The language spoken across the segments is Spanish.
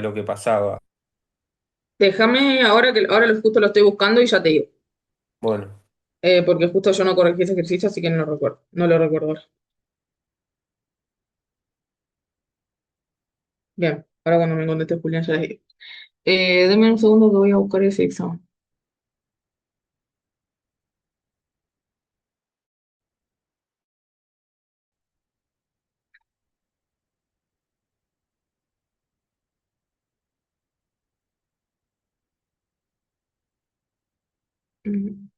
lo que pasaba. Déjame ahora que ahora justo lo estoy buscando y ya te digo. Bueno, Porque justo yo no corregí ese ejercicio, así que no lo recuerdo. No lo recuerdo ahora. Bien, ahora cuando me conteste Julián ya les digo. Deme un segundo que voy a buscar ese examen. Mm,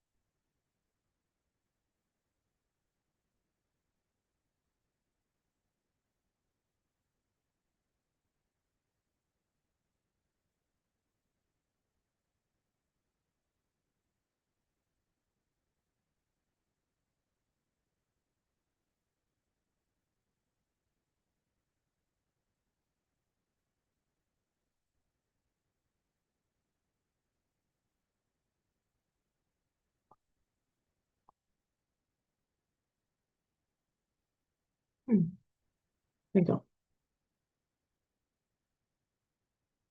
mm, ahí está.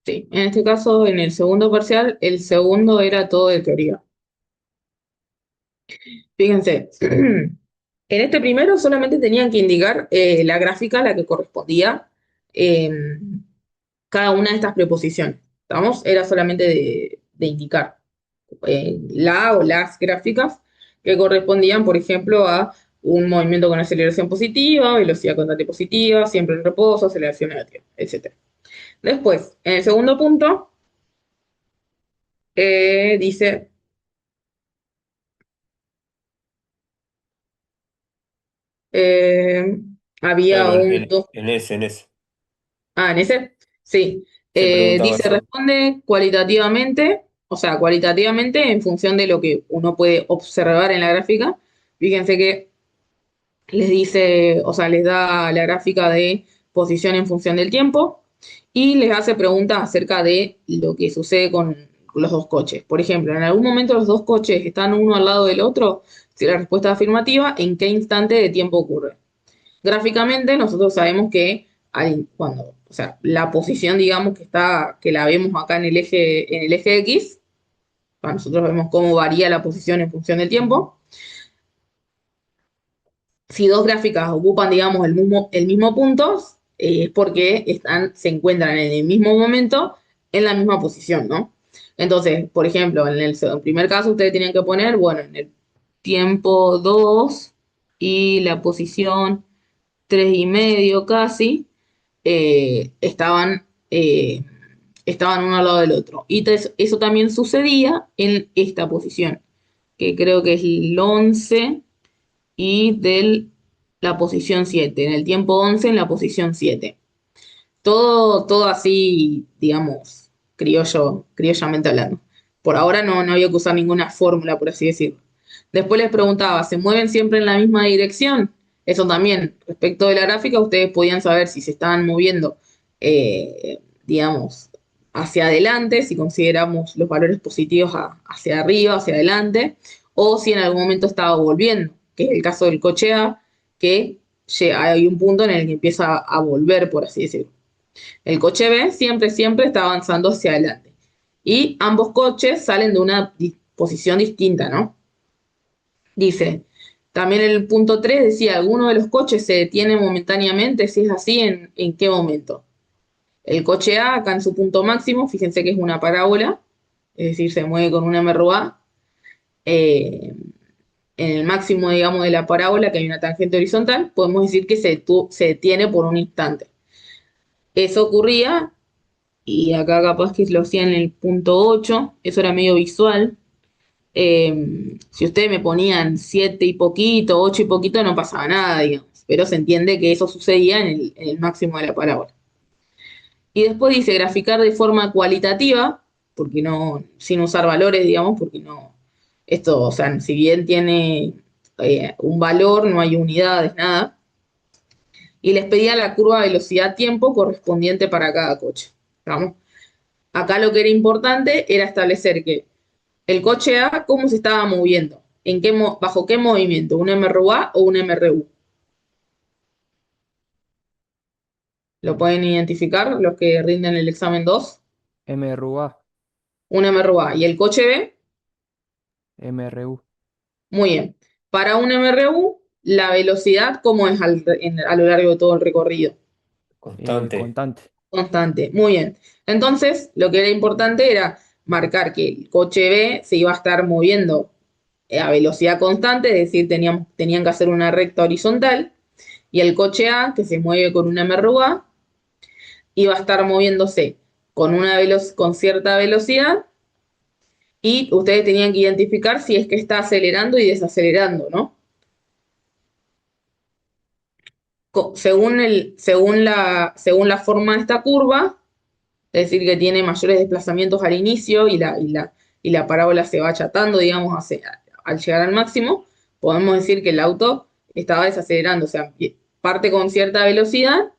Sí, en este caso, en el segundo parcial, el segundo era todo de teoría. Fíjense, en este primero solamente tenían que indicar la gráfica a la que correspondía eh, cada una de estas preposiciones. ¿Estamos? Era solamente de indicar la o las gráficas que correspondían, por ejemplo, a un movimiento con aceleración positiva, velocidad constante positiva, siempre en reposo, aceleración negativa, etc. Después, en el segundo punto, dice, eh, no, había no, un en ese. En ese, sí. Se preguntaba Dice, eso. responde cualitativamente, o sea, cualitativamente en función de lo que uno puede observar en la gráfica. Fíjense que les dice, o sea, les da la gráfica de posición en función del tiempo y les hace preguntas acerca de lo que sucede con los dos coches. Por ejemplo, en algún momento los dos coches están uno al lado del otro. Si la respuesta es afirmativa, ¿en qué instante de tiempo ocurre? Gráficamente, nosotros sabemos que cuando, o sea, la posición, digamos, que la vemos acá en el eje X, para nosotros vemos cómo varía la posición en función del tiempo. Si dos gráficas ocupan, digamos, el mismo punto, es porque se encuentran en el mismo momento en la misma posición, ¿no? Entonces, por ejemplo, en el primer caso, ustedes tienen que poner, bueno, en el tiempo 2 y la posición 3,5 casi, estaban uno al lado del otro. Y eso también sucedía en esta posición, que creo que es el 11 y la posición 7 en el tiempo 11 en la posición 7. Todo así, digamos, criollamente hablando. Por ahora no había que usar ninguna fórmula, por así decirlo. Después les preguntaba, ¿se mueven siempre en la misma dirección? Eso también, respecto de la gráfica, ustedes podían saber si se estaban moviendo, digamos, hacia adelante, si consideramos los valores positivos hacia arriba, hacia adelante, o si en algún momento estaba volviendo, que es el caso del coche A, que hay un punto en el que empieza a volver, por así decirlo. El coche B siempre está avanzando hacia adelante. Y ambos coches salen de una posición distinta, ¿no? Dice, también el punto 3 decía, alguno de los coches se detiene momentáneamente, si es así, ¿en qué momento? El coche A, acá en su punto máximo, fíjense que es una parábola, es decir, se mueve con una MRUA. Eh, en el máximo, digamos, de la parábola, que hay una tangente horizontal, podemos decir que se detiene por un instante. Eso ocurría y acá capaz que lo hacían en el punto 8, eso era medio visual. Si ustedes me ponían 7 y poquito, 8 y poquito, no pasaba nada, digamos, pero se entiende que eso sucedía en el máximo de la parábola. Y después dice graficar de forma cualitativa, porque no, sin usar valores, digamos, porque no, esto, o sea, si bien tiene un valor, no hay unidades, nada, y les pedía la curva velocidad-tiempo correspondiente para cada coche. ¿Vamos? Acá lo que era importante era establecer que el coche A, cómo se estaba moviendo, bajo qué movimiento, un MRUA o un MRU. ¿Lo pueden identificar los que rinden el examen 2? MRUA, Un MRUA. ¿Y el coche B? MRU, Muy bien. Para un MRU, la velocidad, ¿cómo es a lo largo de todo el recorrido? constante. Constante. Constante. Muy bien. Entonces, lo que era importante era marcar que el coche B se iba a estar moviendo a velocidad constante, es decir, tenían que hacer una recta horizontal, y el coche A, que se mueve con una MRUA, iba a estar moviéndose con cierta velocidad, y ustedes tenían que identificar si es que está acelerando y desacelerando, ¿no? Según la forma de esta curva, es decir, que tiene mayores desplazamientos al inicio y la parábola se va achatando, digamos, al llegar al máximo, podemos decir que el auto estaba desacelerando, o sea, parte con cierta velocidad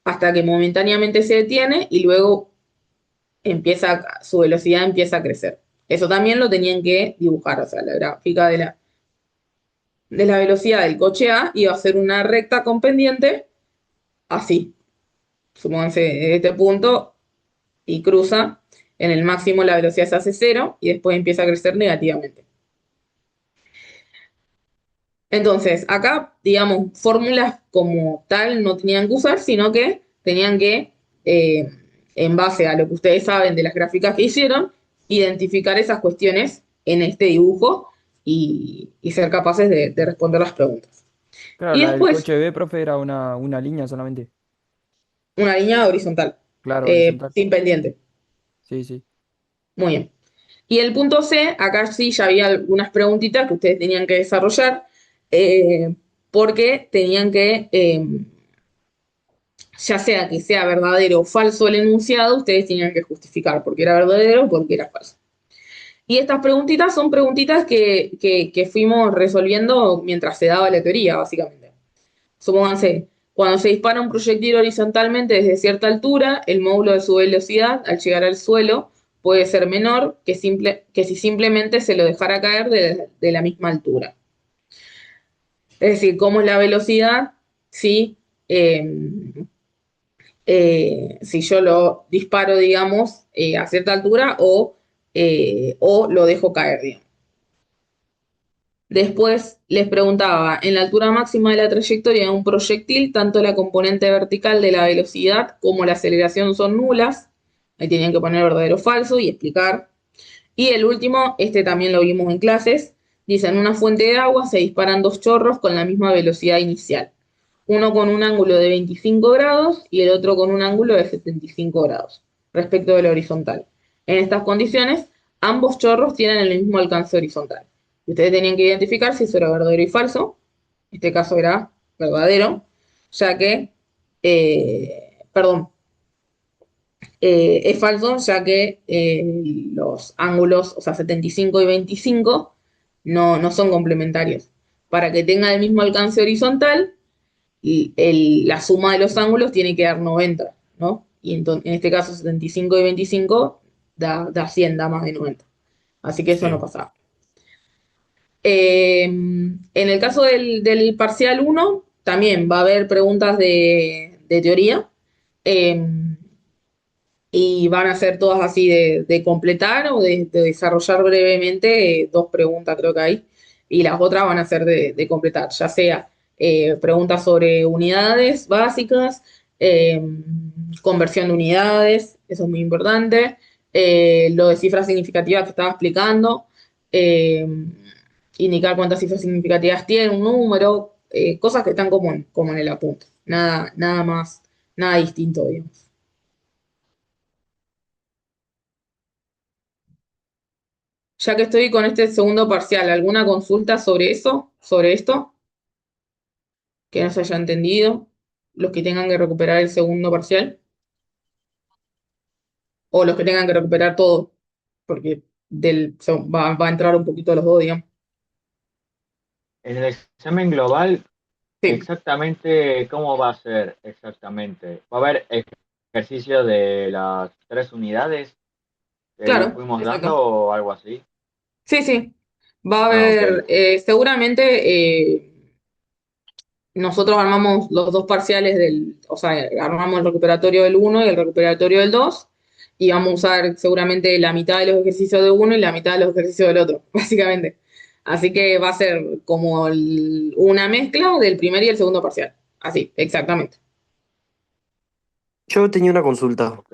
hasta que momentáneamente se detiene y luego su velocidad empieza a crecer. Eso también lo tenían que dibujar, o sea, la gráfica de la velocidad del coche A iba a ser una recta con pendiente así. Supónganse, de este punto y cruza, en el máximo la velocidad se hace cero y después empieza a crecer negativamente. Entonces, acá, digamos, fórmulas como tal no tenían que usar, sino que tenían que, eh, en base a lo que ustedes saben de las gráficas que hicieron, identificar esas cuestiones en este dibujo y ser capaces de responder las preguntas. Claro, Y la del después, coche B, profe, era una línea solamente. una línea horizontal, Claro, horizontal. sin pendiente. Sí, sí. Muy bien. Y el punto C, acá sí ya había algunas preguntitas que ustedes tenían que desarrollar, eh, porque tenían que, ya sea que sea verdadero o falso el enunciado, ustedes tenían que justificar por qué era verdadero o por qué era falso. Y estas preguntitas son preguntitas que fuimos resolviendo mientras se daba la teoría, básicamente. Supónganse, cuando se dispara un proyectil horizontalmente desde cierta altura, el módulo de su velocidad al llegar al suelo puede ser menor que si simplemente se lo dejara caer de la misma altura. Es decir, cómo es la velocidad si, eh, si yo lo disparo, digamos, a cierta altura o lo dejo caer, digamos. Después les preguntaba, en la altura máxima de la trayectoria de un proyectil, tanto la componente vertical de la velocidad como la aceleración son nulas. Ahí tenían que poner verdadero o falso y explicar. Y el último, este también lo vimos en clases, dice, en una fuente de agua se disparan dos chorros con la misma velocidad inicial. Uno con un ángulo de 25 grados y el otro con un ángulo de 75 grados, respecto de la horizontal. En estas condiciones, ambos chorros tienen el mismo alcance horizontal. Y ustedes tenían que identificar si eso era verdadero y falso. En este caso era verdadero, ya que, perdón, es falso, ya que los ángulos, o sea, 75 y 25, no son complementarios. Para que tenga el mismo alcance horizontal, la suma de los ángulos tiene que dar 90, ¿no? Y entonces, en este caso 75 y 25 da 100, da más de 90. Así que eso no Sí. pasaba. En el caso del parcial uno también va a haber preguntas de teoría. Eh, y van a ser todas así de completar o de desarrollar brevemente, dos preguntas creo que hay, y las otras van a ser de completar, ya sea preguntas sobre unidades básicas, eh, conversión de unidades, eso es muy importante, lo de cifras significativas que estaba explicando, eh, indicar cuántas cifras significativas tiene un número, cosas que están como en el apunte, nada más, nada distinto, digamos. Ya que estoy con este segundo parcial, ¿alguna consulta sobre eso? ¿Sobre esto? Que no se haya entendido. Los que tengan que recuperar el segundo parcial. O los que tengan que recuperar todo. Porque va a entrar un poquito los dos, digamos. En el examen global, Sí, exactamente cómo va a ser exactamente. ¿Va a haber ejercicio de las tres unidades que claro, fuimos dando exacto. o algo así? Sí, sí. Va a Ah, ok. haber, seguramente, nosotros armamos los dos parciales o sea, armamos el recuperatorio del uno y el recuperatorio del 2 y vamos a usar seguramente la mitad de los ejercicios de uno y la mitad de los ejercicios del otro, básicamente. Así que va a ser como una mezcla del primer y el segundo parcial. Así, exactamente. Yo tenía una consulta. Ok.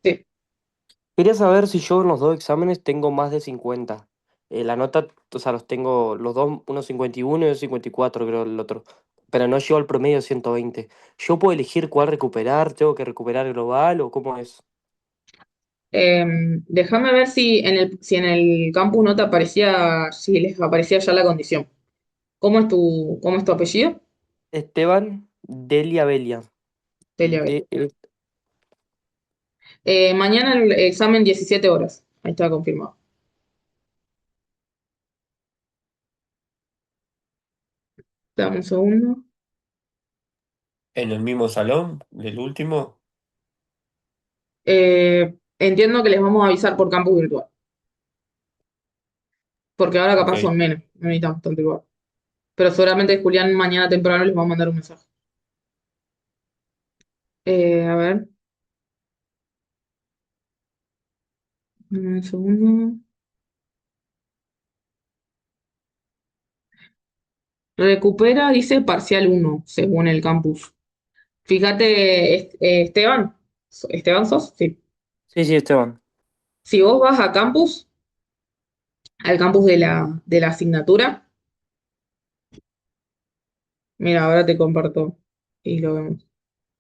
Sí. Quería saber si yo en los dos exámenes tengo más de 50. La nota, o sea, los tengo los dos, uno 51 y uno 54, creo el otro. Pero no llego al promedio de 120. ¿Yo puedo elegir cuál recuperar? ¿Tengo que recuperar global o cómo es? Déjame ver si en el campus no te aparecía, si les aparecía ya la condición. ¿Cómo es tu apellido? Esteban Delia Belia. Delia Bell. De, Mañana el examen 17 horas. Ahí está confirmado. Dame un segundo. ¿En el mismo salón del último? Entiendo que les vamos a avisar por campus virtual, porque ahora Ok. capaz son menos, no necesitamos tanto igual. Pero seguramente Julián mañana temprano les va a mandar un mensaje. A ver, un segundo. Recupera, dice parcial uno según el campus. Fíjate, Esteban. ¿Esteban sos? Sí. sí, sí, Esteban. Si vos vas a campus, al campus de la asignatura, mira, ahora te comparto y lo vemos.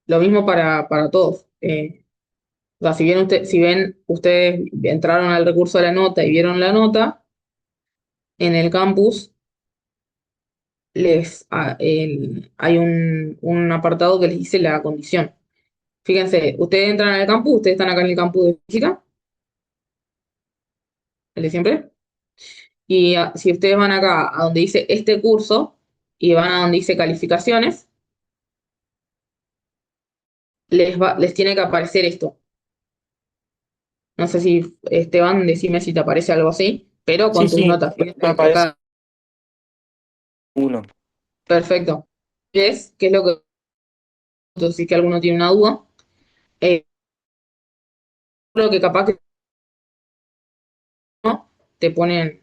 Lo mismo para todos. O sea, si ven, ustedes entraron al recurso de la nota y vieron la nota, en el campus hay un apartado que les dice la condición. Fíjense, ustedes entran al campus, ustedes están acá en el campus de física, el de siempre, y si ustedes van acá a donde dice este curso y van a donde dice calificaciones, les tiene que aparecer esto. No sé si, Esteban, decime si te aparece algo así, pero Sí, con tus sí, notas. me Fíjense que aparece acá, uno. perfecto. ¿Qué es lo que, si que alguno tiene una duda? Eh, Creo que capaz que no, te ponen,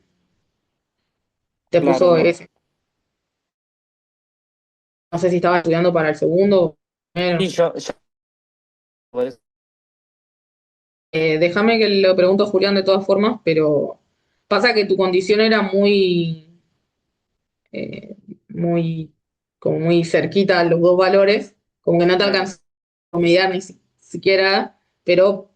te Claro, puso no. ese. No sé si estaba estudiando para el segundo o Sí, primero. yo Déjame que le pregunto a Julián de todas formas, pero pasa que tu condición era eh, muy, como muy cerquita a los dos valores, como que no te claro. alcanzó a mediar ni siquiera, pero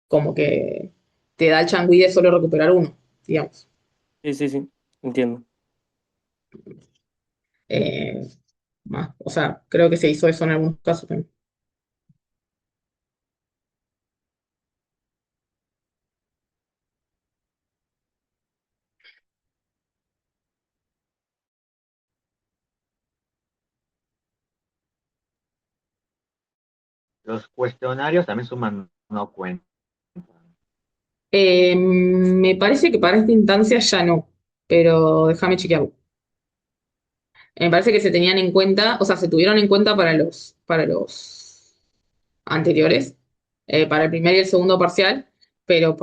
como que te da el changüí de solo recuperar uno, digamos. Sí, sí, sí, entiendo. Eh, o sea, creo que se hizo eso en algunos casos también. Los cuestionarios también suman no cuenta. Me parece que para esta instancia ya no, pero déjame chequearlo. Me parece que se tenían en cuenta, o sea, se tuvieron en cuenta para los anteriores, para el primer y el segundo parcial, pero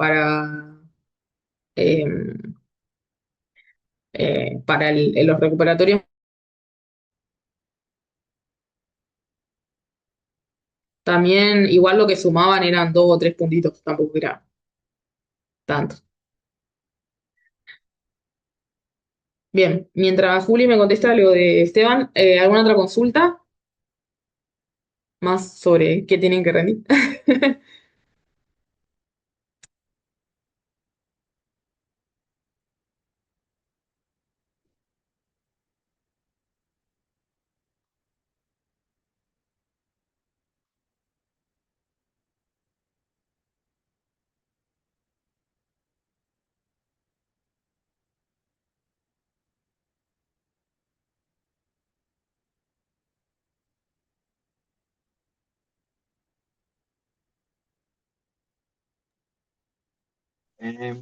eh, para los recuperatorios también, igual lo que sumaban eran 2 o 3 puntitos, tampoco era tanto. Bien, mientras Juli me contesta lo de Esteban, ¿alguna otra consulta más sobre qué tienen que rendir?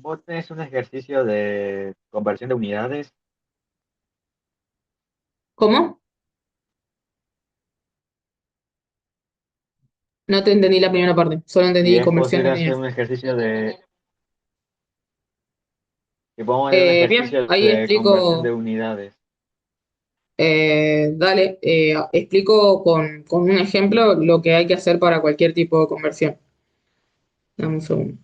Vos tenés un ejercicio de conversión de unidades. ¿Cómo? No te entendí la primera parte, solo Y entendí es conversión de posible hacer unidades. un ejercicio de, que podemos hacer un Bien, ejercicio ahí de conversión explico, de unidades. dale, explico con un ejemplo lo que hay que hacer para cualquier tipo de conversión. Dame un segundo.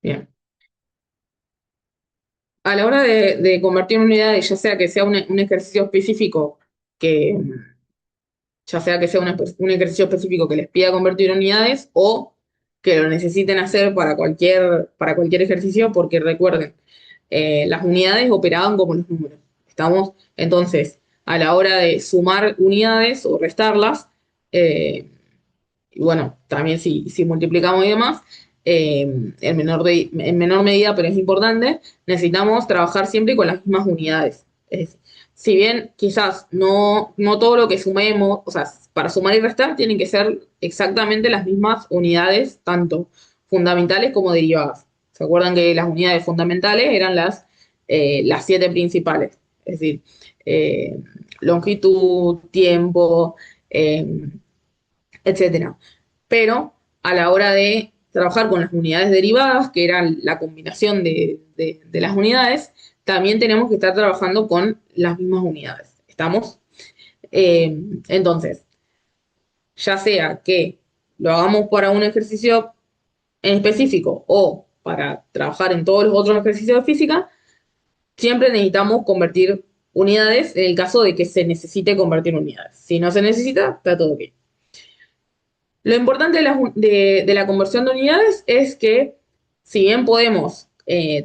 Bien. A la hora de convertir unidades, ya sea que sea un ejercicio específico que, ya sea que sea un ejercicio específico que les pida convertir unidades o que lo necesiten hacer para cualquier ejercicio, porque recuerden, las unidades operaban como los números. ¿Estamos? Entonces, a la hora de sumar unidades o restarlas, eh, y bueno, también si multiplicamos y demás, en menor medida, pero es importante, necesitamos trabajar siempre con las mismas unidades. Si bien quizás no todo lo que sumemos, o sea, para sumar y restar tienen que ser exactamente las mismas unidades, tanto fundamentales como derivadas. ¿Se acuerdan que las unidades fundamentales eran las 7 principales? Es decir, eh, longitud, tiempo, etcétera. Pero a la hora de trabajar con las unidades derivadas, que eran la combinación de las unidades, también tenemos que estar trabajando con las mismas unidades. ¿Estamos? Entonces, ya sea que lo hagamos para un ejercicio en específico o para trabajar en todos los otros ejercicios de física, siempre necesitamos convertir unidades en el caso de que se necesite convertir unidades. Si no se necesita, está todo bien. Lo importante de la conversión de unidades es que, si bien podemos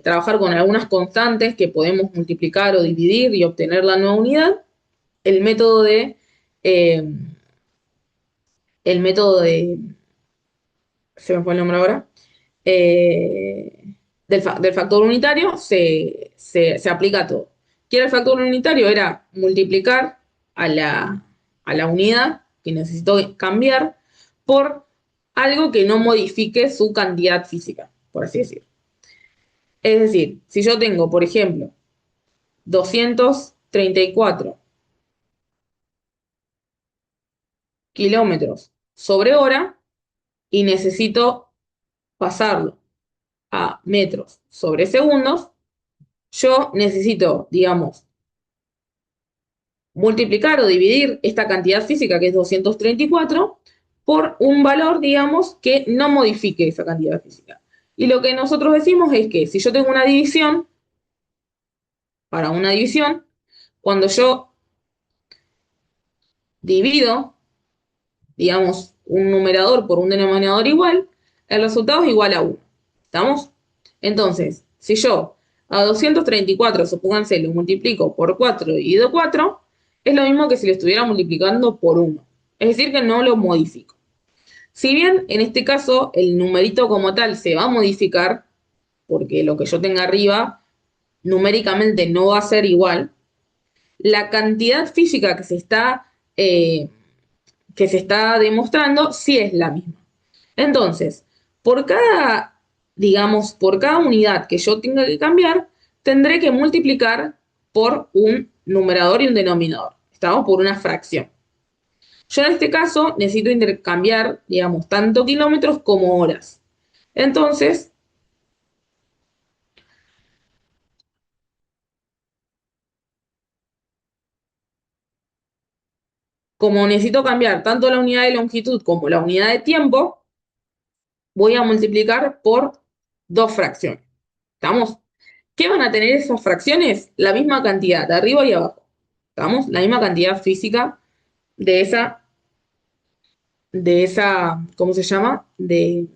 trabajar con algunas constantes que podemos multiplicar o dividir y obtener la nueva unidad, el método eh, el método de, se me fue el nombre ahora, del factor unitario se aplica a todo. ¿Qué era el factor unitario? Era multiplicar a la unidad que necesito cambiar por algo que no modifique su cantidad física, por así decirlo. Es decir, si yo tengo, por ejemplo, 234 kilómetros sobre hora y necesito pasarlo a metros sobre segundos, yo necesito, digamos, multiplicar o dividir esta cantidad física, que es 234, por un valor, digamos, que no modifique esa cantidad física. Y lo que nosotros decimos es que si yo tengo una división, para una división, cuando yo divido, digamos, un numerador por un denominador igual, el resultado es igual a 1. ¿Estamos? Entonces, si yo a 234, supónganse, lo multiplico por 4 y divido 4, es lo mismo que si lo estuviera multiplicando por 1. Es decir, que no lo modifico. Si bien en este caso el numerito como tal se va a modificar, porque lo que yo tenga arriba numéricamente no va a ser igual, la cantidad física que se está demostrando sí es la misma. Entonces, por cada, digamos, por cada unidad que yo tenga que cambiar, tendré que multiplicar por un numerador y un denominador. Estamos por una fracción. Yo en este caso necesito intercambiar, digamos, tanto kilómetros como horas. Entonces, como necesito cambiar tanto la unidad de longitud como la unidad de tiempo, voy a multiplicar por dos fracciones. ¿Estamos? ¿Qué van a tener esas fracciones? La misma cantidad, de arriba y abajo. ¿Estamos? La misma cantidad física de esa, ¿cómo se llama? De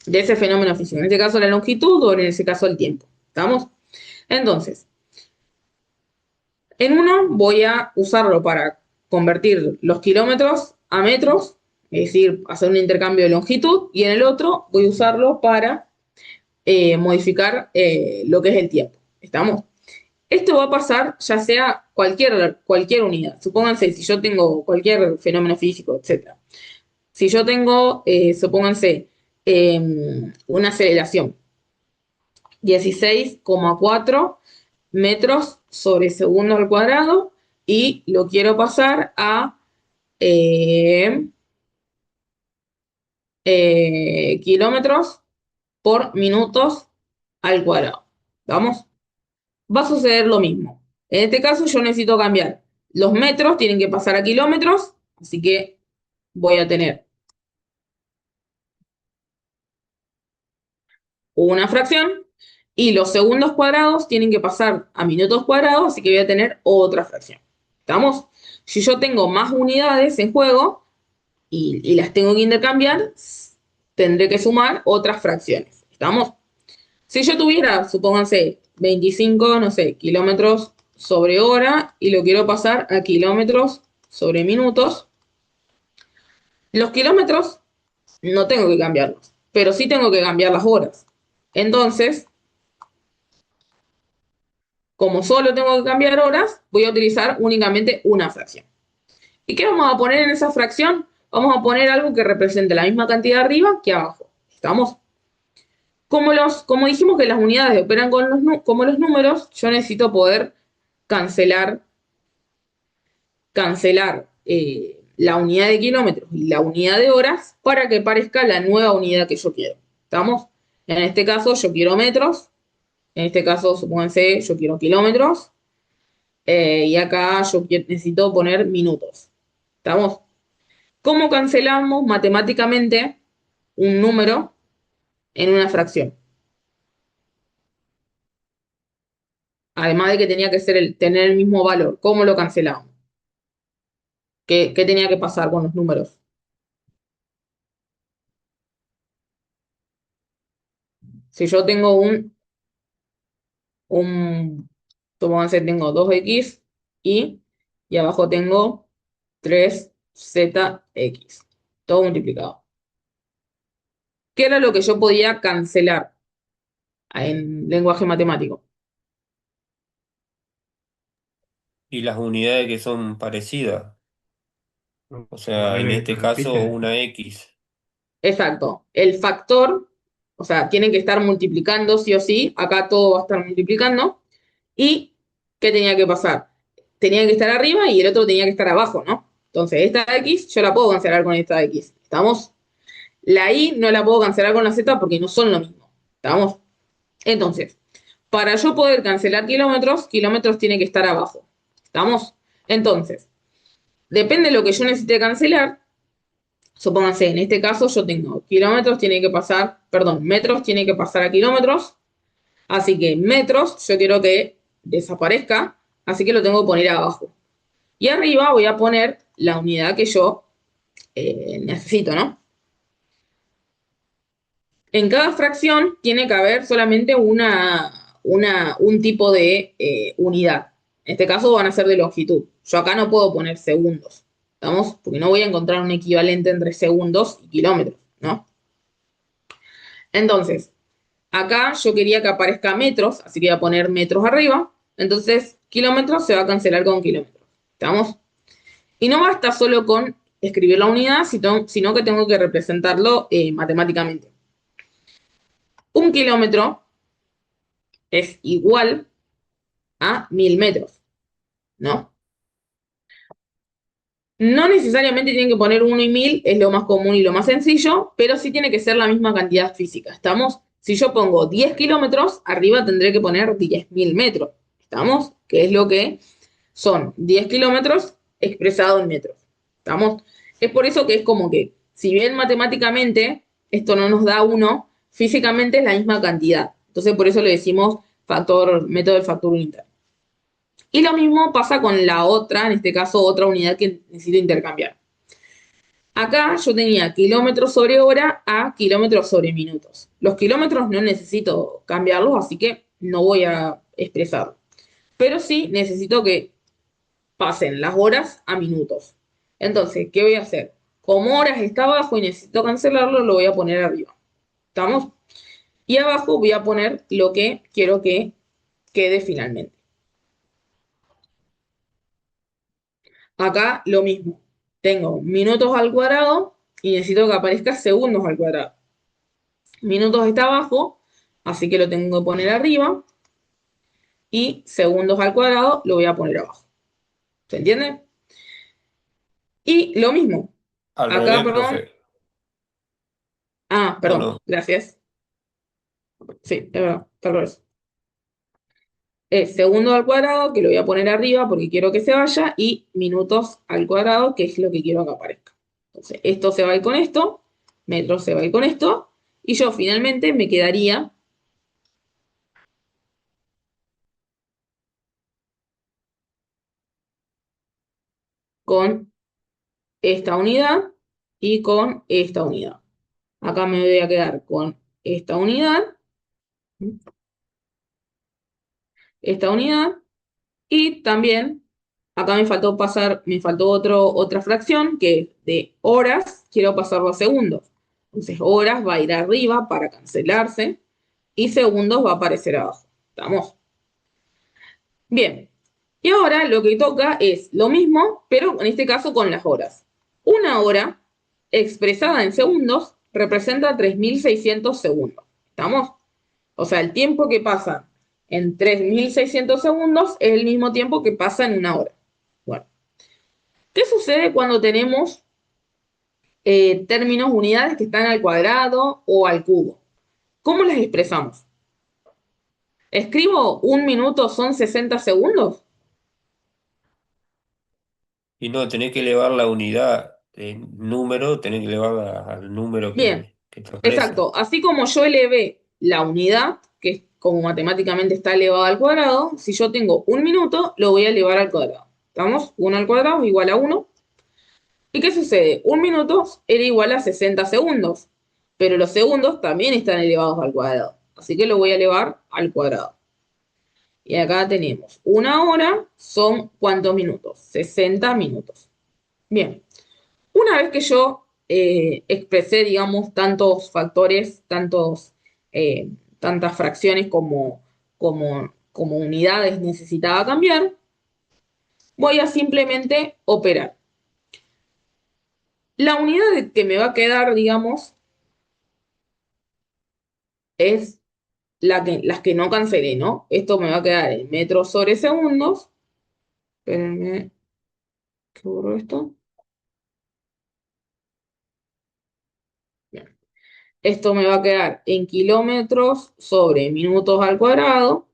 ese fenómeno físico. En este caso la longitud o en ese caso el tiempo. ¿Estamos? Entonces, en uno voy a usarlo para convertir los kilómetros a metros, es decir, hacer un intercambio de longitud, y en el otro voy a usarlo para modificar lo que es el tiempo. ¿Estamos? Esto va a pasar ya sea cualquier unidad. Supónganse, si yo tengo cualquier fenómeno físico, etc. Si yo tengo, supónganse, una aceleración 16,4 metros sobre segundo al cuadrado y lo quiero pasar a kilómetros por minutos al cuadrado. ¿Vamos? Va a suceder lo mismo. En este caso yo necesito cambiar. Los metros tienen que pasar a kilómetros, así que voy a tener una fracción y los segundos cuadrados tienen que pasar a minutos cuadrados, así que voy a tener otra fracción. ¿Estamos? Si yo tengo más unidades en juego y las tengo que intercambiar, tendré que sumar otras fracciones. ¿Estamos? Si yo tuviera, supónganse, 25, no sé, kilómetros sobre hora y lo quiero pasar a kilómetros sobre minutos, los kilómetros no tengo que cambiarlos, pero sí tengo que cambiar las horas. Entonces, como solo tengo que cambiar horas, voy a utilizar únicamente una fracción. ¿Y qué vamos a poner en esa fracción? Vamos a poner algo que represente la misma cantidad arriba que abajo. ¿Estamos? Como dijimos que las unidades operan como los números, yo necesito poder cancelar la unidad de kilómetros y la unidad de horas para que parezca la nueva unidad que yo quiero. ¿Estamos? En este caso yo quiero metros, en este caso supónganse yo quiero kilómetros, y acá yo necesito poner minutos. ¿Estamos? ¿Cómo cancelamos matemáticamente un número en una fracción? Además de que tenía que tener el mismo valor. ¿Cómo lo cancelamos? ¿Qué tenía que pasar con los números? Si yo tengo supónganse tengo 2x y abajo tengo 3zx, todo multiplicado. ¿Qué era lo que yo podía cancelar en lenguaje matemático? Y las unidades que son parecidas. O A sea, ver, en este ¿me caso, repite? una X. Exacto. El factor, o sea, tienen que estar multiplicando sí o sí. Acá todo va a estar multiplicando. ¿Y qué tenía que pasar? Tenía que estar arriba y el otro tenía que estar abajo, ¿no? Entonces, esta X yo la puedo cancelar con esta X. ¿Estamos? La Y no la puedo cancelar con la Z porque no son lo mismo. ¿Estamos? Entonces, para yo poder cancelar kilómetros tiene que estar abajo. ¿Estamos? Entonces, depende de lo que yo necesite cancelar. Supónganse, en este caso yo tengo metros tiene que pasar a kilómetros. Así que metros yo quiero que desaparezca, así que lo tengo que poner abajo. Y arriba voy a poner la unidad que yo necesito, ¿no? En cada fracción tiene que haber solamente un tipo de unidad. En este caso van a ser de longitud. Yo acá no puedo poner segundos, ¿estamos? Porque no voy a encontrar un equivalente entre segundos y kilómetros, ¿no? Entonces, acá yo quería que aparezca metros, así que voy a poner metros arriba. Entonces, kilómetros se va a cancelar con kilómetros. ¿Estamos? Y no basta solo con escribir la unidad, sino que tengo que representarlo matemáticamente. Un kilómetro es igual a 1000 metros, ¿no? No necesariamente tienen que poner 1 y 1000, es lo más común y lo más sencillo, pero sí tiene que ser la misma cantidad física. ¿Estamos? Si yo pongo 10 kilómetros, arriba tendré que poner 10.000 metros. ¿Estamos? Que es lo que son 10 kilómetros expresado en metros. ¿Estamos? Es por eso que es como que, si bien matemáticamente esto no nos da 1, físicamente es la misma cantidad. Entonces por eso le decimos método del factor unitario. Y lo mismo pasa con la otra, en este caso otra unidad que necesito intercambiar. Acá yo tenía kilómetros sobre hora a kilómetros sobre minutos. Los kilómetros no necesito cambiarlos, así que no voy a expresarlo. Pero sí necesito que pasen las horas a minutos. Entonces, ¿qué voy a hacer? Como horas está abajo y necesito cancelarlo, lo voy a poner arriba. ¿Estamos? Y abajo voy a poner lo que quiero que quede finalmente. Acá lo mismo. Tengo minutos al cuadrado y necesito que aparezca segundos al cuadrado. Minutos está abajo, así que lo tengo que poner arriba. Y segundos al cuadrado lo voy a poner abajo. ¿Se entiende? Y lo mismo. Al Acá, revés, perdón. profe. Ah, ¿O perdón. no? Gracias. Sí, es verdad. Tal vez. Segundos al cuadrado, que lo voy a poner arriba porque quiero que se vaya, y minutos al cuadrado, que es lo que quiero que aparezca. Entonces, esto se va a ir con esto, metros se va a ir con esto, y yo finalmente me quedaría con esta unidad y con esta unidad. Acá me voy a quedar con esta unidad, y también acá me faltó otra fracción que de horas quiero pasarlo a segundos. Entonces horas va a ir arriba para cancelarse y segundos va a aparecer abajo. ¿Estamos? Bien. Y ahora lo que toca es lo mismo, pero en este caso con las horas. Una hora expresada en segundos representa 3600 segundos. ¿Estamos? O sea, el tiempo que pasa en 3600 segundos es el mismo tiempo que pasa en una hora. Bueno, ¿qué sucede cuando tenemos términos, unidades que están al cuadrado o al cubo? ¿Cómo las expresamos? ¿Escribo un minuto son 60 segundos? Y no, tenés que elevar la unidad de número, tenés que elevarla al número Bien, que te expresa. exacto. Así como yo elevé la unidad, que es como matemáticamente está elevada al cuadrado, si yo tengo un minuto, lo voy a elevar al cuadrado. ¿Estamos? 1 al cuadrado es igual a 1. ¿Y qué sucede? Un minuto era igual a 60 segundos, pero los segundos también están elevados al cuadrado. Así que lo voy a elevar al cuadrado. Y acá tenemos una hora, son ¿cuántos minutos? 60 minutos. Bien, una vez que yo expresé, digamos, tantos factores, tantas fracciones como unidades necesitaba cambiar, voy a simplemente operar. La unidad que me va a quedar, digamos, es las que no cancelé, ¿no? Esto me va a quedar en metros sobre segundos. Espérenme, ¿qué borro esto? Bien. Esto me va a quedar en kilómetros sobre minutos al cuadrado.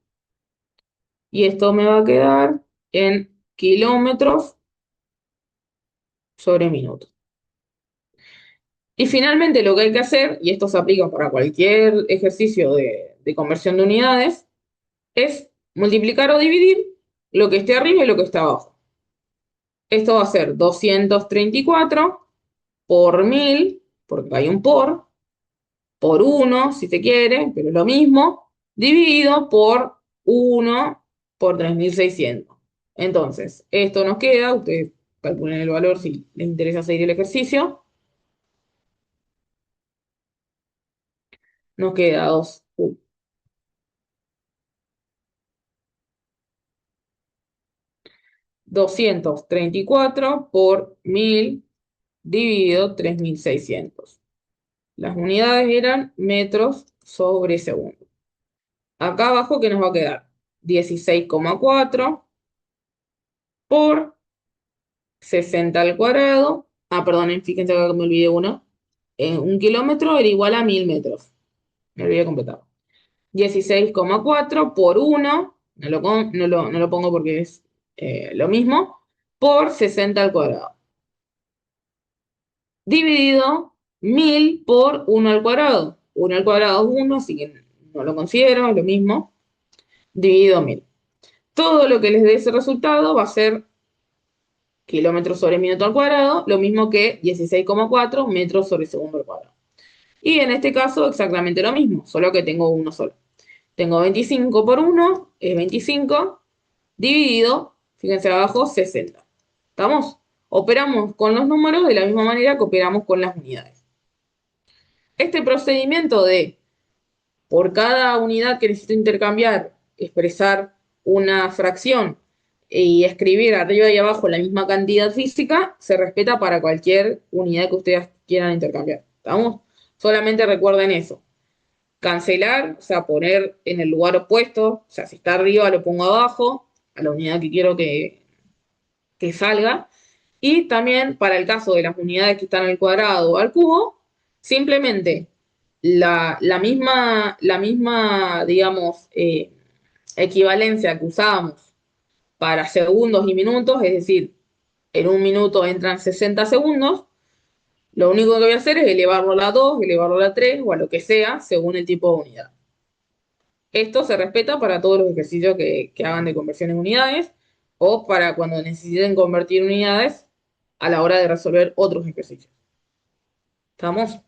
Y esto me va a quedar en kilómetros sobre minutos. Y finalmente lo que hay que hacer, y esto se aplica para cualquier ejercicio de conversión de unidades, es multiplicar o dividir lo que esté arriba y lo que está abajo. Esto va a ser 234 por 1000, porque hay un por 1, si se quiere, pero es lo mismo, dividido por 1 por 3600. Entonces, esto nos queda, ustedes calculen el valor si les interesa seguir el ejercicio, nos queda 234 por 1000 dividido 3600. Las unidades eran metros sobre segundo. Acá abajo, ¿qué nos va a quedar? 16,4 por 60 al cuadrado. Ah, perdonen, fíjense que me olvidé uno. Un kilómetro era igual a 1000 metros. Me olvidé completar. 16,4 por 1, no lo pongo porque es lo mismo, por 60 al cuadrado. Dividido 1000 por 1 al cuadrado. 1 al cuadrado es 1, así que no lo considero, es lo mismo. Dividido 1000. Todo lo que les dé ese resultado va a ser kilómetros sobre minuto al cuadrado, lo mismo que 16,4 metros sobre segundo al cuadrado. Y en este caso exactamente lo mismo, solo que tengo uno solo. Tengo 25 por 1, es 25, dividido, fíjense abajo, 60. ¿Estamos? Operamos con los números de la misma manera que operamos con las unidades. Este procedimiento de por cada unidad que necesito intercambiar, expresar una fracción y escribir arriba y abajo la misma cantidad física, se respeta para cualquier unidad que ustedes quieran intercambiar. ¿Estamos? Solamente recuerden eso. Cancelar, o sea, poner en el lugar opuesto, o sea, si está arriba lo pongo abajo, a la unidad que quiero que salga. Y también para el caso de las unidades que están al cuadrado o al cubo, simplemente la misma, digamos, equivalencia que usábamos para segundos y minutos, es decir, en un minuto entran 60 segundos, lo único que voy a hacer es elevarlo a la 2, elevarlo a la 3 o a lo que sea, según el tipo de unidad. Esto se respeta para todos los ejercicios que hagan de conversión en unidades o para cuando necesiten convertir unidades a la hora de resolver otros ejercicios. ¿Estamos?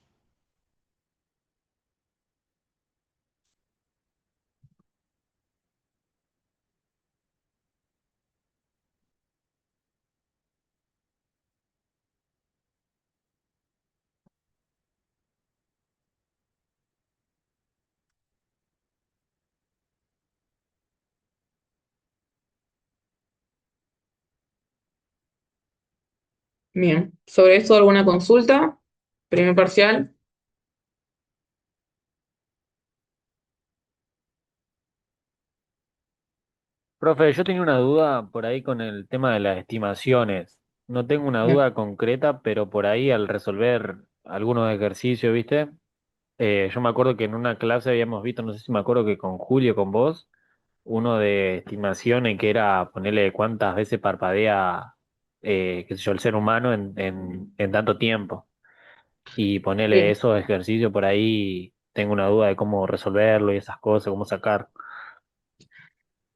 Bien. ¿Sobre esto alguna consulta? Primer parcial. Profe, yo tenía una duda por ahí con el tema de las estimaciones. No tengo una Bien. duda concreta, pero por ahí al resolver algunos ejercicios, ¿viste? Yo me acuerdo que en una clase habíamos visto, no sé si me acuerdo que con Julio, con vos, uno de estimaciones que era ponerle cuántas veces parpadea, qué sé yo, el ser humano en tanto tiempo. Y ponerle Bien. esos ejercicios por ahí, tengo una duda de cómo resolverlo y esas cosas, cómo sacar.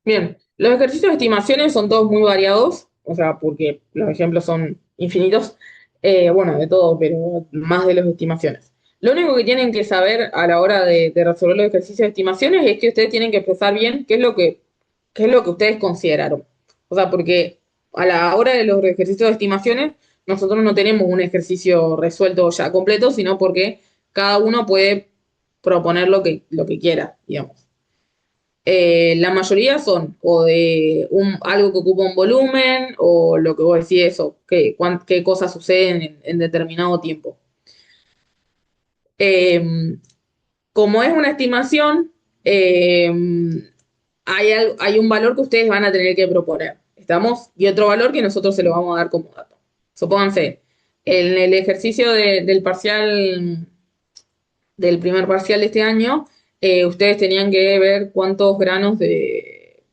Bien. Los ejercicios de estimaciones son todos muy variados, o sea, porque los ejemplos son infinitos. Bueno, de todo, pero más de las estimaciones. Lo único que tienen que saber a la hora de resolver los ejercicios de estimaciones es que ustedes tienen que expresar bien qué es lo que ustedes consideraron. O sea, porque a la hora de los ejercicios de estimaciones, nosotros no tenemos un ejercicio resuelto ya completo, sino porque cada uno puede proponer lo que quiera, digamos. La mayoría son o de algo que ocupa un volumen o lo que vos decís, eso, qué cosas suceden en determinado tiempo. Eh, Como es una estimación, hay un valor que ustedes van a tener que proponer. ¿Estamos? Y otro valor que nosotros se lo vamos a dar como dato. Supónganse, en el ejercicio del parcial, del primer parcial de este año, ustedes tenían que ver cuántos granos de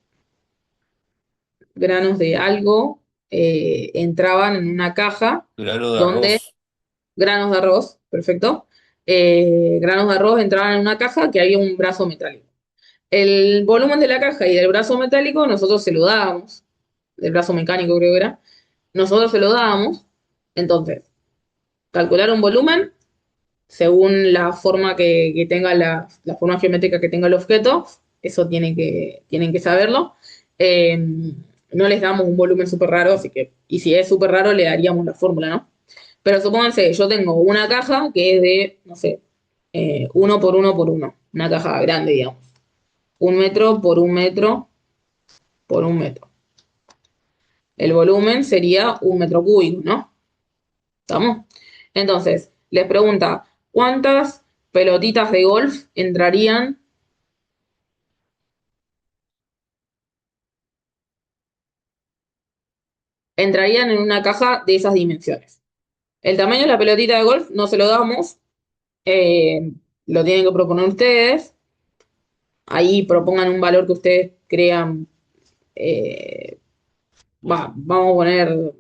algo entraban en una caja Grano de donde arroz. granos de arroz, perfecto, granos de arroz entraban en una caja que había un brazo metálico. El volumen de la caja y del brazo metálico nosotros se lo dábamos, del brazo mecánico creo que era, nosotros se lo dábamos, entonces, calcular un volumen según la forma que tenga la forma geométrica que tenga el objeto, eso tienen que saberlo. Eh, no les damos un volumen súper raro, así que, y si es súper raro, le daríamos la fórmula, ¿no? Pero supónganse, yo tengo una caja que es de, no sé, 1 por 1 por 1, una caja grande, digamos. 1 metro por 1 metro por 1 metro. El volumen sería 1 metro cúbico, ¿no? ¿Estamos? Entonces, les pregunta, ¿cuántas pelotitas de golf entrarían en una caja de esas dimensiones? El tamaño de la pelotita de golf no se lo damos, eh, lo tienen que proponer ustedes. Ahí propongan un valor que ustedes crean. eh, Vamos a poner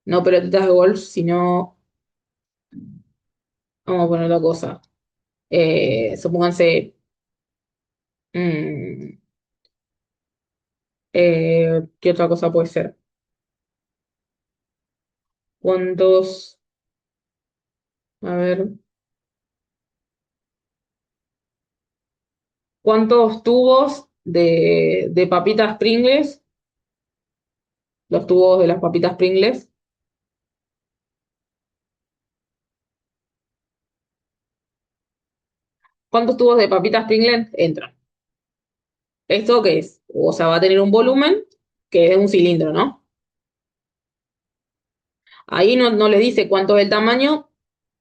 no pelotitas de golf, sino vamos a poner otra cosa. Supónganse, mm, ¿qué otra cosa puede ser? ¿Cuántos? A ver, ¿cuántos tubos de papitas Pringles? Los tubos de las papitas Pringles. ¿Cuántos tubos de papitas Pringles entran? ¿Esto qué es? O sea, va a tener un volumen que es un cilindro, ¿no? Ahí no les dice cuánto es el tamaño.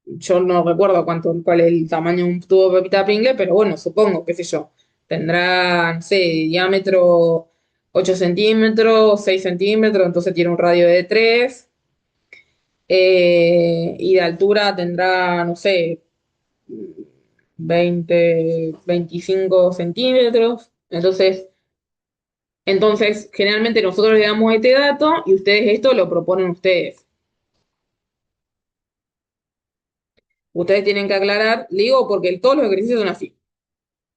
Yo no recuerdo cuál es el tamaño de un tubo de papita Pringles, pero bueno, supongo, qué sé yo. Tendrá, no sé, diámetro 8 centímetros, 6 centímetros, entonces tiene un radio de 3. Y de altura tendrá, no sé, 20, 25 centímetros. Entonces, generalmente nosotros le damos este dato y ustedes esto lo proponen ustedes. Ustedes tienen que aclarar, le digo porque todos los ejercicios son así.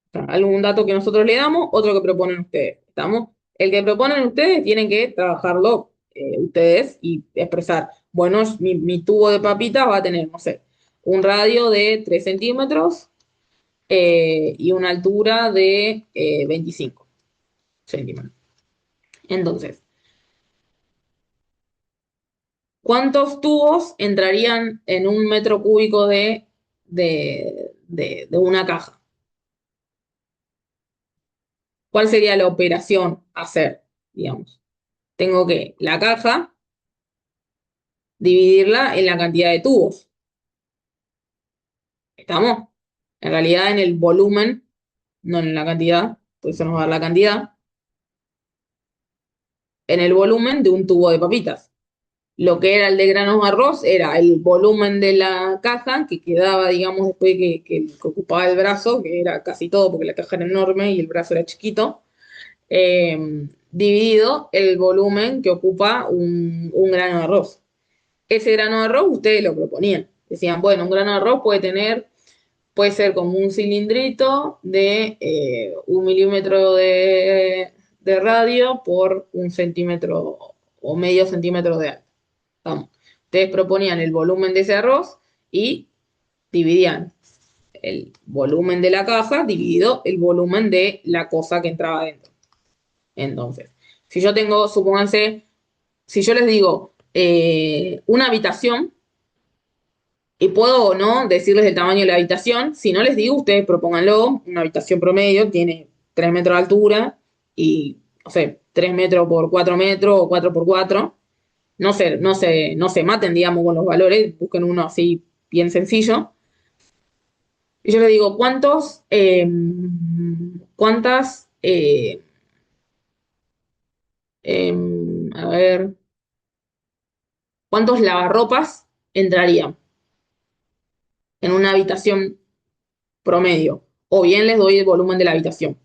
O sea, algún dato que nosotros le damos, otro que proponen ustedes. ¿Estamos? El que proponen ustedes tienen que trabajarlo ustedes y expresar, bueno, mi tubo de papitas va a tener, no sé, un radio de 3 centímetros y una altura de 25 centímetros. Entonces, ¿cuántos tubos entrarían en un metro cúbico de una caja? ¿Cuál sería la operación a hacer, digamos? Tengo que la caja dividirla en la cantidad de tubos. ¿Estamos? En realidad en el volumen, no en la cantidad, pues eso nos va a dar la cantidad, en el volumen de un tubo de papitas. Lo que era el de granos de arroz era el volumen de la caja que quedaba, digamos, después que ocupaba el brazo, que era casi todo porque la caja era enorme y el brazo era chiquito, dividido el volumen que ocupa un grano de arroz. Ese grano de arroz ustedes lo proponían. Decían, bueno, un grano de arroz puede ser como un cilindrito de 1 milímetro de radio por 1 centímetro o medio centímetro de alto. Vamos. Ustedes proponían el volumen de ese arroz y dividían el volumen de la caja dividido el volumen de la cosa que entraba adentro. Entonces, si yo tengo, supónganse, si yo les digo una habitación, y puedo o no decirles el tamaño de la habitación, si no les digo, ustedes propónganlo, una habitación promedio tiene 3 metros de altura y, no sé, 3 metros por 4 metros o 4 por 4. No se maten, digamos, con los valores, busquen uno así bien sencillo. Y yo les digo, cuántas, a ver, ¿cuántos lavarropas entrarían en una habitación promedio? O bien les doy el volumen de la habitación.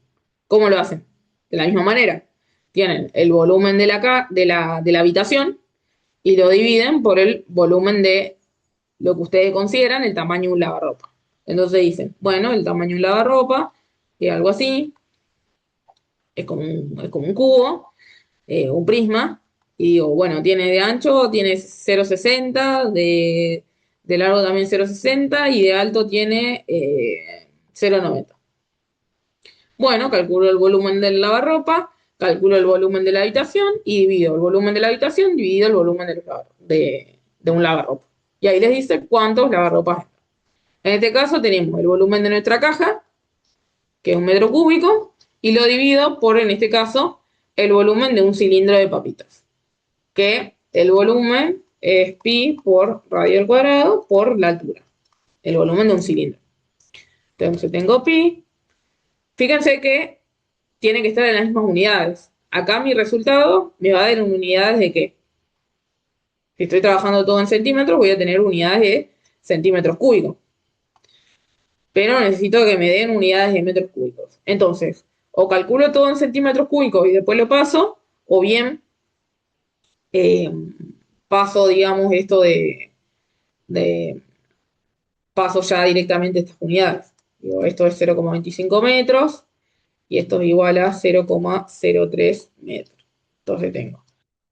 ¿Cómo lo hacen? De la misma manera. Tienen el volumen de la habitación y lo dividen por el volumen de lo que ustedes consideran el tamaño de un lavarropa. Entonces dicen, bueno, el tamaño de un lavarropa es algo así, es como un cubo, un prisma, y digo, bueno, tiene de ancho, tiene 0,60, de largo también 0,60 y de alto tiene 0,90. Bueno, calculo el volumen del lavarropa, calculo el volumen de la habitación y divido el volumen de la habitación dividido el volumen de un lavarropa. Y ahí les dice cuántos lavarropas. En este caso tenemos el volumen de nuestra caja, que es 1 metro cúbico, y lo divido por, en este caso, el volumen de un cilindro de papitas, que el volumen es pi por radio al cuadrado por la altura, el volumen de un cilindro. Entonces tengo pi. Fíjense que tiene que estar en las mismas unidades. Acá mi resultado me va a dar en unidades de qué. Si estoy trabajando todo en centímetros, voy a tener unidades de centímetros cúbicos. Pero necesito que me den unidades de metros cúbicos. Entonces, o calculo todo en centímetros cúbicos y después lo paso, o bien paso, digamos, esto de paso ya directamente estas unidades. Digo, esto es 0,25 metros y esto es igual a 0,03 metros. Entonces tengo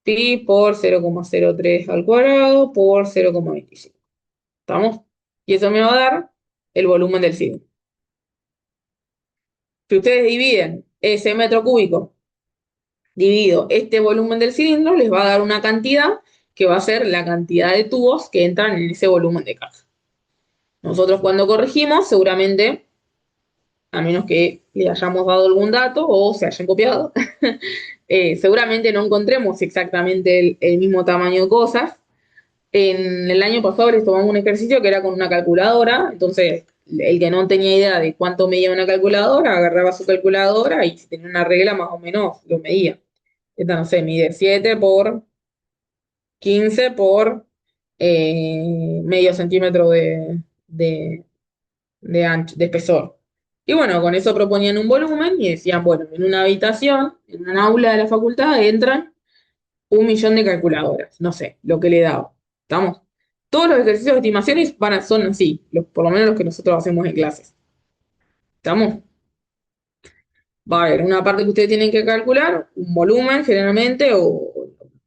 pi por 0,03 al cuadrado por 0,25. ¿Estamos? Y eso me va a dar el volumen del cilindro. Si ustedes dividen ese metro cúbico dividido este volumen del cilindro, les va a dar una cantidad que va a ser la cantidad de tubos que entran en ese volumen de caja. Nosotros cuando corregimos, seguramente a menos que le hayamos dado algún dato o se hayan copiado. Seguramente no encontremos exactamente el mismo tamaño de cosas. En el año pasado les tomamos un ejercicio que era con una calculadora, entonces el que no tenía idea de cuánto medía una calculadora, agarraba su calculadora y si tenía una regla más o menos lo medía. Esta, no sé, mide 7 por 15 por medio centímetro de ancho, de espesor. Y bueno, con eso proponían un volumen y decían, bueno, en una habitación, en un aula de la facultad, entran 1 millón de calculadoras, no sé, lo que le daba. ¿Estamos? Todos los ejercicios de estimaciones son así, por lo menos los que nosotros hacemos en clases. ¿Estamos? Va a haber una parte que ustedes tienen que calcular, un volumen generalmente, o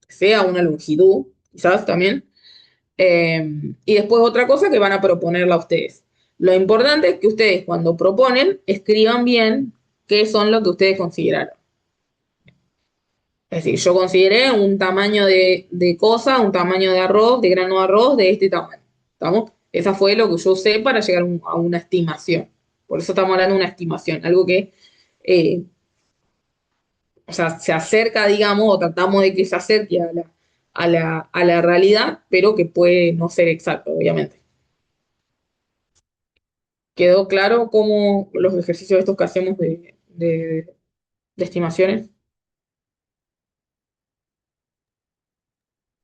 sea, una longitud, quizás también. Y después otra cosa que van a proponerla a ustedes. Lo importante es que ustedes cuando proponen escriban bien qué son lo que ustedes consideraron. Es decir, yo consideré un tamaño de cosa, un tamaño de arroz, de grano de arroz de este tamaño. ¿Estamos? Esa fue lo que yo usé para llegar a una estimación. Por eso estamos hablando de una estimación, algo que, eh, o sea, se acerca, digamos, o tratamos de que se acerque a la realidad, pero que puede no ser exacto, obviamente. ¿Quedó claro cómo los ejercicios estos que hacemos de estimaciones?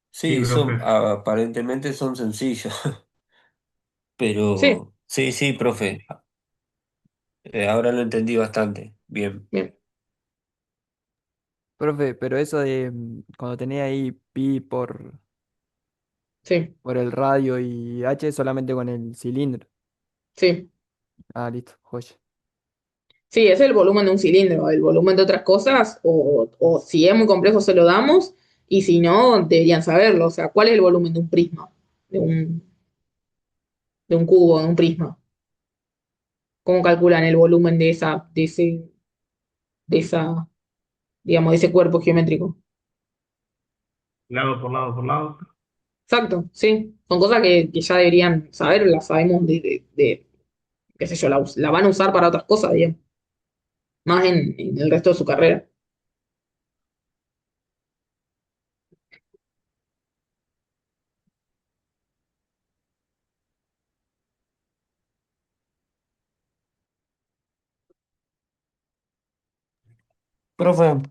Sí, son, aparentemente son sencillos, Sí, pero sí, sí, profe, ahora lo entendí bastante. Bien. bien, Profe, pero eso de cuando tenía ahí pi sí, por el radio y h solamente con el cilindro. sí. Ah, listo, joya. Sí, es el volumen de un cilindro, el volumen de otras cosas, o si es muy complejo se lo damos, y si no, deberían saberlo. O sea, ¿cuál es el volumen de un prisma? De un cubo, de un prisma. ¿Cómo calculan el volumen de esa, digamos, de ese cuerpo geométrico? Lado por lado por lado. Exacto, sí. Son cosas que ya deberían saber, las sabemos qué sé yo, la van a usar para otras cosas, digamos, más en el resto de su carrera. Profe,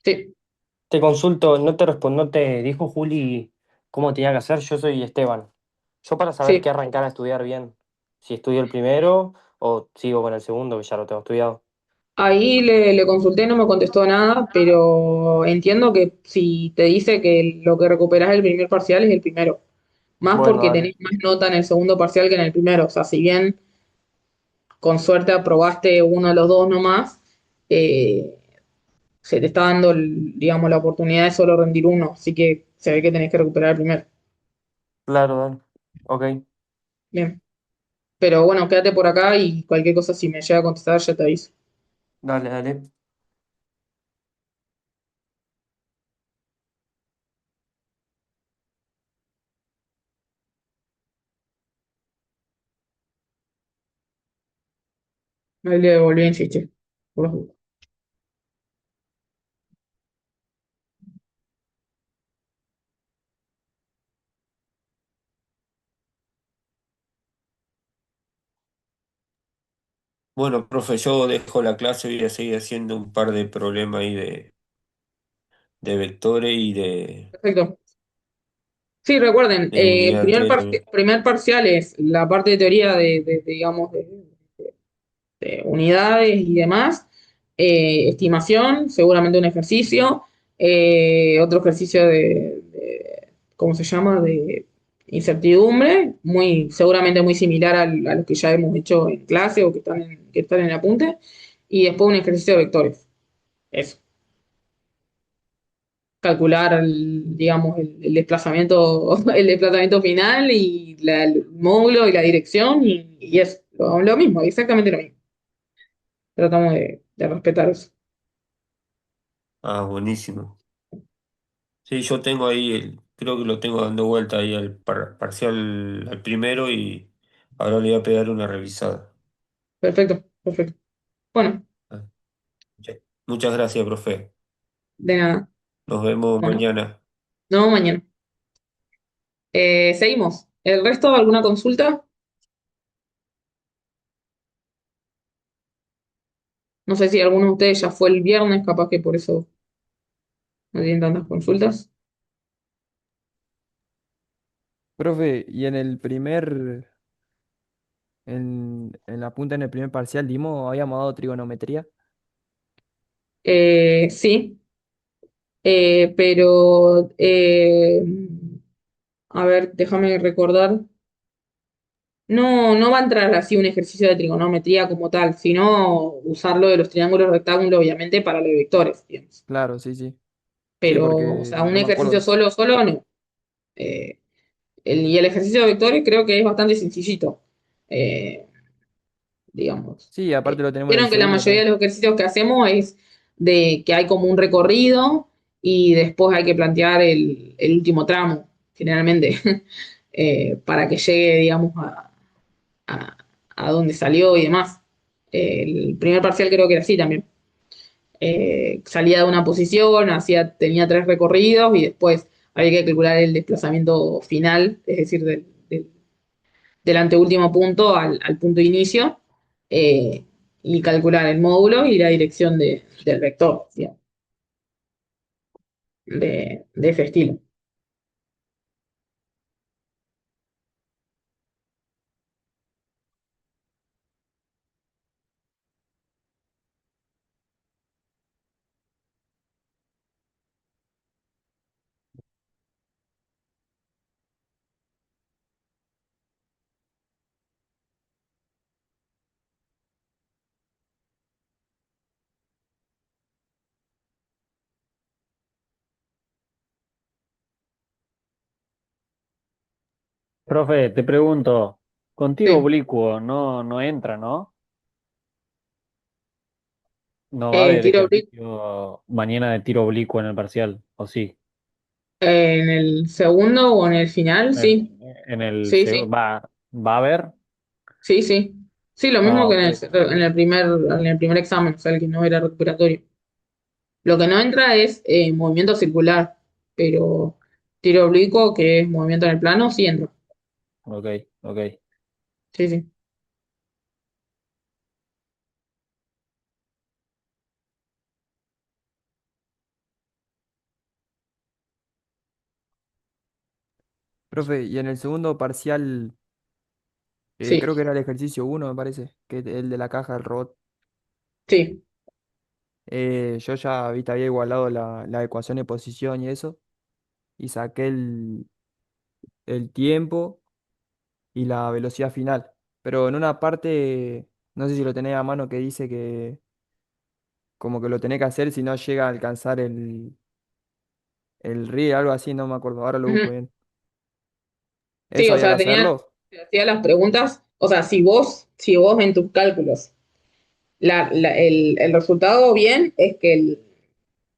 Sí, te consulto, no te dijo Juli cómo tenía que hacer, yo soy Esteban. Yo para saber sí. qué arrancar a estudiar bien, si estudio el primero o sigo con el segundo, que ya lo tengo estudiado. Ahí le consulté, no me contestó nada, pero entiendo que si te dice que lo que recuperás el primer parcial es el primero, más Bueno, porque dale. tenés más nota en el segundo parcial que en el primero, o sea, si bien con suerte aprobaste uno de los dos nomás, eh, se te está dando, digamos, la oportunidad de solo rendir uno, así que se ve que tenés que recuperar el primero. Claro, dale. Ok, Bien, pero bueno, quédate por acá y cualquier cosa, si me llega a contestar, ya te aviso. dale, dale. Ahí le volví a insistir. Por las dudas. Bueno, profe, yo dejo la clase y voy a seguir haciendo un par de problemas ahí de vectores y Perfecto. Sí, recuerden, de unidad primer, 3 también. primer parcial es la parte de teoría digamos, de unidades y demás, estimación, seguramente un ejercicio, otro ejercicio ¿cómo se llama? De incertidumbre, seguramente muy similar a los que ya hemos hecho en clase o que están en el apunte, y después un ejercicio de vectores. Eso. Calcular, digamos, el desplazamiento final y el módulo y la dirección y es lo mismo, exactamente lo mismo. Tratamos de respetar eso. Ah, buenísimo. Sí, yo tengo ahí, creo que lo tengo dando vuelta ahí al parcial al primero y ahora le voy a pegar una revisada. Perfecto, perfecto. Bueno, Ah, muchas gracias, profe. de nada. Nos vemos Bueno, mañana. nos vemos mañana. Seguimos. ¿El resto, alguna consulta? No sé si alguno de ustedes ya fue el viernes, capaz que por eso no tienen tantas consultas. Profe, y en la punta en el primer parcial habíamos dado trigonometría. Sí, pero a ver, déjame recordar. No, no va a entrar así un ejercicio de trigonometría como tal, sino usarlo de los triángulos rectángulos, obviamente, para los vectores, digamos. Claro, sí, sí. Sí, Pero, o porque sea, un no me ejercicio acuerdo. solo, solo no. Eh, y el ejercicio de vectores creo que es bastante sencillito, eh, digamos. Sí, aparte lo tenemos en el Vieron que la segundo mayoría de también. los ejercicios que hacemos es de que hay como un recorrido y después hay que plantear el último tramo, generalmente, para que llegue, digamos, a, a donde salió y demás. El primer parcial creo que era así también. Salía de una posición, tenía tres recorridos y después había que calcular el desplazamiento final, es decir, del anteúltimo punto al punto de inicio, eh, y calcular el módulo y la dirección del vector, digamos, de ese estilo. Profe, te pregunto, contigo Sí. oblicuo no entra, ¿no? No va a haber Tiro oblicuo ejercicio mañana de tiro oblicuo en el parcial, ¿o sí? en el segundo o en el final, En, sí. en el Sí, sí. va a haber. Sí, sí. Sí, lo mismo Ah, que ok. en el primer examen, o sea, el que no era recuperatorio. Lo que no entra es movimiento circular, pero tiro oblicuo, que es movimiento en el plano, sí entra. Ok, ok. Sí, sí. Profe, y en el segundo parcial, Sí, creo que era el ejercicio uno, me parece, que es el de la caja del robot. sí. Yo ya, viste, había igualado la ecuación de posición y eso, y saqué el tiempo y la velocidad final. Pero en una parte, no sé si lo tenés a mano, que dice que como que lo tenés que hacer si no llega a alcanzar el RIE, algo así, no me acuerdo, ahora lo busco Ujú. bien. Sí, ¿Eso o había que sea, hacerlo? te hacía las preguntas, o sea, si vos en tus cálculos, el resultado bien es que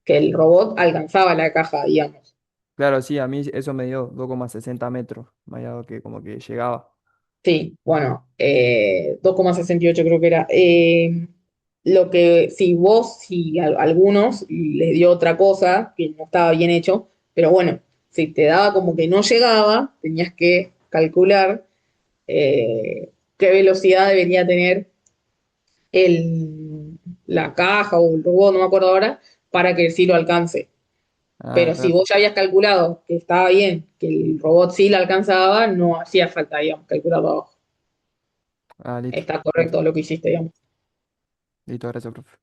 el robot alcanzaba la caja, digamos. Claro, sí, a mí eso me dio 2,60 metros, me había dado que como que llegaba. Sí, bueno, 2,68 creo que era. Lo que, si algunos les dio otra cosa, que no estaba bien hecho, pero bueno, si te daba como que no llegaba, tenías que calcular qué velocidad debería tener la caja o el robot, no me acuerdo ahora, para que sí lo alcance. Ah, Pero si claro. vos ya habías calculado que estaba bien, que el robot sí la alcanzaba, no hacía falta, digamos, calcularlo abajo. Ah, listo. Está Listo, correcto lo que hiciste, digamos. listo, gracias, profe.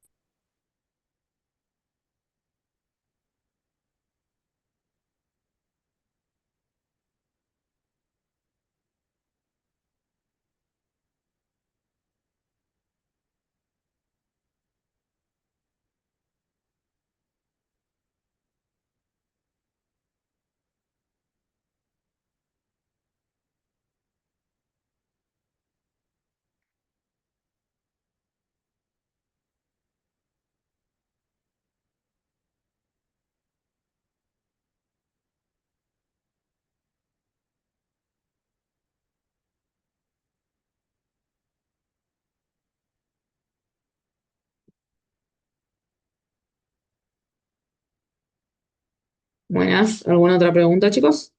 Buenas. ¿Alguna otra pregunta, chicos?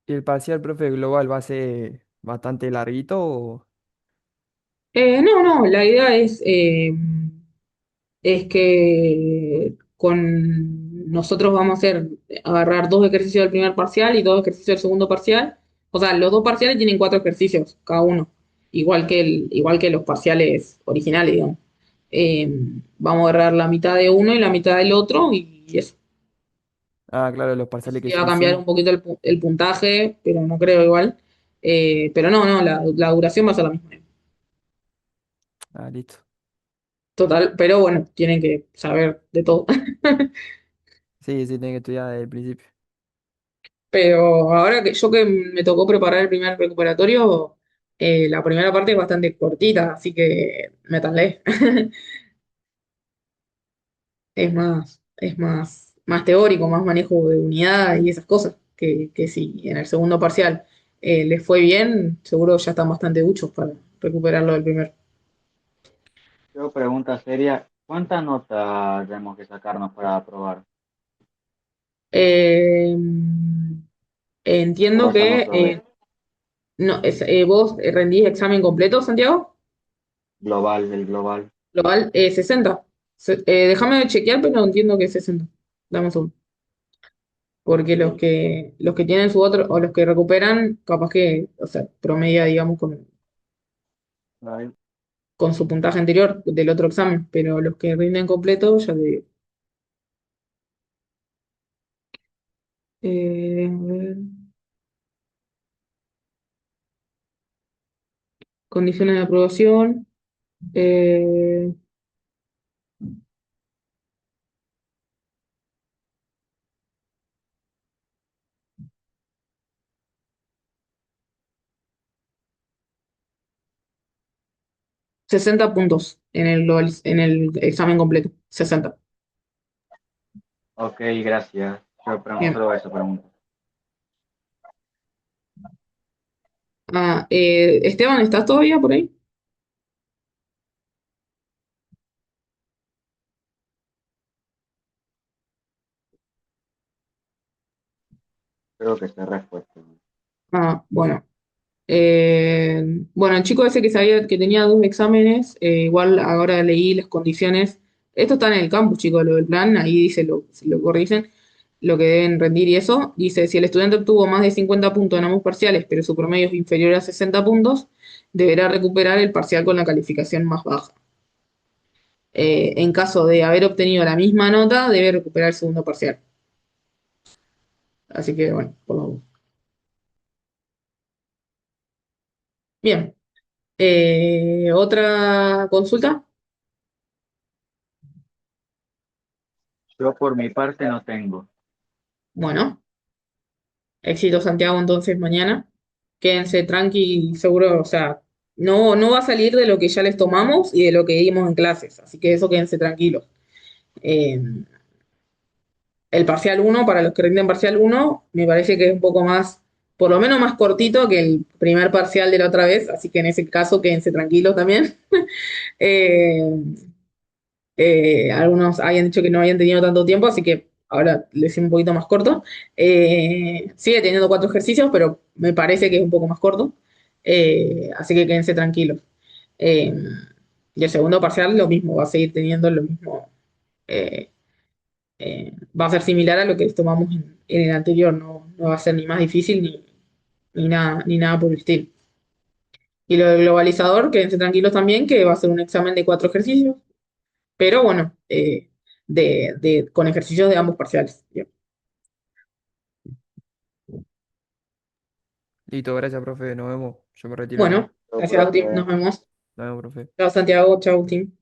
¿Y el parcial, profe, global va a ser bastante larguito o...? No, no, la idea es que con nosotros vamos a agarrar dos ejercicios del primer parcial y dos ejercicios del segundo parcial. O sea, los dos parciales tienen cuatro ejercicios cada uno, igual que los parciales originales, digamos. Eh, Vamos a agarrar la mitad de uno y la mitad del otro y eso. Ah, claro, los parciales que Sí va ya a cambiar un hicimos. poquito el puntaje, pero no creo igual. Pero no, no, la duración va a ser la misma. Ah, listo. Total, pero bueno, tienen que saber de todo. Sí, sí, tiene que estudiar desde el principio. Pero ahora que me tocó preparar el primer recuperatorio, la primera parte es bastante cortita, así que me tardé. Más teórico, más manejo de unidad y esas cosas. Que si en el segundo parcial les fue bien, seguro ya están bastante duchos para recuperarlo del primer. Yo pregunta seria, ¿cuántas notas tenemos que sacarnos para aprobar? Eh, ¿O Entiendo eso no que sabes? no, vos rendís examen completo, Santiago. Global, el global. Global, 60. Déjame chequear, pero entiendo que es 60. Dame un segundo. Porque Ok. los que tienen su otro, o los que recuperan, capaz que, o sea, promedia, digamos, Ahí. con su puntaje anterior del otro examen. Pero los que rinden completo, ya te digo. A ver, condiciones de aprobación. 60 puntos en el examen completo. 60. Ok, gracias. Bien. Solo eso pregunto. Esteban, ¿estás todavía por ahí? Creo que está respuesta. Bueno. Bueno, el chico ese que sabía que tenía dos exámenes, igual ahora leí las condiciones. Esto está en el campus, chicos, lo del plan, ahí dice si lo corrigen, lo que deben rendir y eso. Dice, si el estudiante obtuvo más de 50 puntos en ambos parciales, pero su promedio es inferior a 60 puntos, deberá recuperar el parcial con la calificación más baja. En caso de haber obtenido la misma nota, debe recuperar el segundo parcial. Así que, bueno, por lo menos. Bien. ¿Otra consulta? Yo por mi parte no tengo. Bueno. Éxito Santiago entonces mañana. Quédense tranqui, seguro, o sea, no va a salir de lo que ya les tomamos y de lo que dimos en clases, así que eso quédense tranquilos. Eh, el parcial uno para los que rinden parcial uno me parece que es un poco más, por lo menos más cortito que el primer parcial de la otra vez, así que en ese caso quédense tranquilos también. Eh, Algunos habían dicho que no habían tenido tanto tiempo, así que ahora les hice un poquito más corto. Sigue teniendo cuatro ejercicios, pero me parece que es un poco más corto. Así que quédense tranquilos. Eh, y el segundo parcial lo mismo, va a seguir teniendo lo mismo. eh, Va a ser similar a lo que tomamos en el anterior, no va a ser ni más difícil ni nada por el estilo. Y lo del globalizador, quédense tranquilos también, que va a ser un examen de cuatro ejercicios pero bueno, con ejercicios de ambos parciales. Bien. Listo, gracias, profe. Nos vemos. Yo me retiro Bueno, nomás. Yo, gracias, Agustín. profe. Nos vemos. Nos vemos, profe. Chao, Santiago. Chao, Agustín.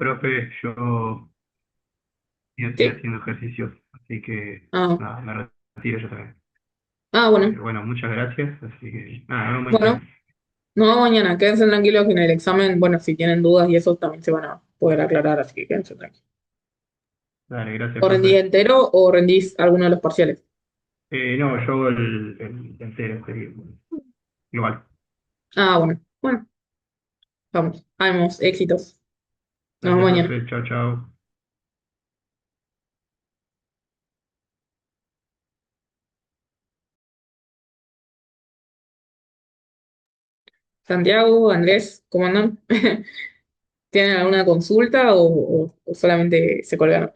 Profe, yo estoy ¿Sí? haciendo ejercicios, así que Ah, nada, me retiro yo también. bueno. Bueno, muchas gracias, así que nada, nos vemos Bueno, mañana. nos vemos mañana. Quédense tranquilos que en el examen, bueno, si tienen dudas y eso también se van a poder aclarar, así que quédense tranquilos. Dale, gracias, ¿O rendís profe. entero o rendís alguno de los parciales? No, yo el entero sería igual. Bueno. Bueno, vamos, éxitos. Nos vemos Gracias, mañana. profe. Chao, chao. Santiago, Andrés, ¿cómo andan? ¿Tienen alguna consulta o solamente se colgaron?